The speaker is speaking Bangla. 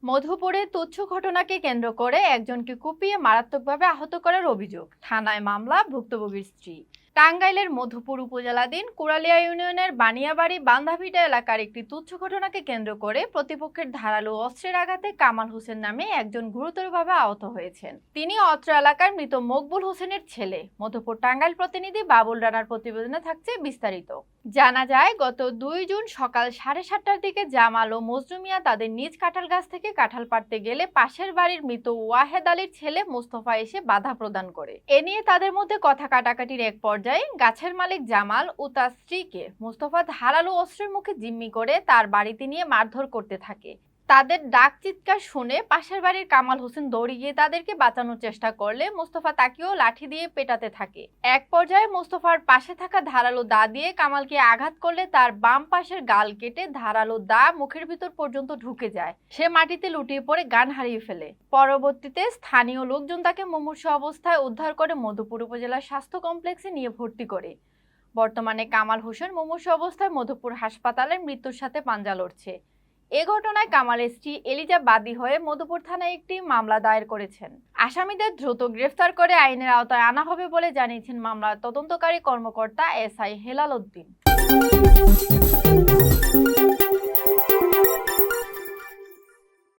মধুপুরে তুচ্ছ ঘটনাকে কেন্দ্র করে একজনকে কুপিয়ে মারাত্মকভাবে আহত করার অভিযোগ, থানায় মামলা ভুক্তভোগীর স্ত্রী। টাঙ্গাইলের মধুপুর উপজেলাধীন কুড়ালিয়া ইউনিয়নের বানিয়াবাড়ি বান্ধাভিটা এলাকার একটি তুচ্ছ ঘটনাকে কেন্দ্র করে প্রতিপক্ষের ধারালো অস্ত্রের আঘাতে কামাল হোসেন নামে একজন গুরুতরভাবে আহত হয়েছেন। তিনি অত্র এলাকার মৃত মকবুল হোসেনের ছেলে। মধুপুর টাঙ্গাইল প্রতিনিধি বাবুল রানার প্রতিবেদনে থাকছে বিস্তারিত। জানা যায়, গত 2 জুন সকাল 7:30টার দিকে জামাল ও মজনু মিয়া তাদের নিজ কাঁঠাল গাছ থেকে কাঁঠাল পাড়তে গেলে পাশের বাড়ির মৃত ওয়াহেদ আলীর ছেলে মোস্তফা এসে বাধা প্রদান করে। এ নিয়ে তাদের মধ্যে কথা কাটাকাটির এক পর্যায়ে গাছের মালিক জামাল ও তার স্ত্রীকে মোস্তফা ধারালো অস্ত্রের মুখে জিম্মি করে তার বাড়িতে নিয়ে মারধর করতে থাকে। তাদের ডাক চিৎকার শুনে পাশের বাড়ির কামাল হোসেন দৌড়ে গিয়ে তাদেরকে বাঁচানোর চেষ্টা করলে মোস্তফা তাকেও লাঠি দিয়ে পেটাতে থাকে। এক পর্যায়ে মোস্তফার পাশে থাকা ধারালো দা দিয়ে কামালকে আঘাত করলে তার বাম পাশের গাল কেটে ধারালো দা মুখের ভিতর পর্যন্ত ঢুকে যায়। সে মাটিতে লুটিয়ে পড়ে জ্ঞান হারিয়ে ফেলে। পরবর্তীতে স্থানীয় লোকজন তাকে মুমূর্ষু অবস্থায় উদ্ধার করে মধুপুর উপজেলা স্বাস্থ্য কমপ্লেক্সে নিয়ে ভর্তি করে। বর্তমানে কামাল হোসেন মুমূর্ষু অবস্থায় মধুপুর হাসপাতালের মৃত্যুর সাথে পাঞ্জা লড়ছে। এ ঘটনায় কামালের স্ত্রী এলিজা বাদী হয়ে মধুপুর থানায় একটি মামলা দায়ের করেছেন। আসামিদের দ্রুত গ্রেফতার করে আইনের আওতায় আনা হবে বলে জানিয়েছেন মামলার তদন্তকারী কর্মকর্তা এসআই হেলাল উদ্দিন।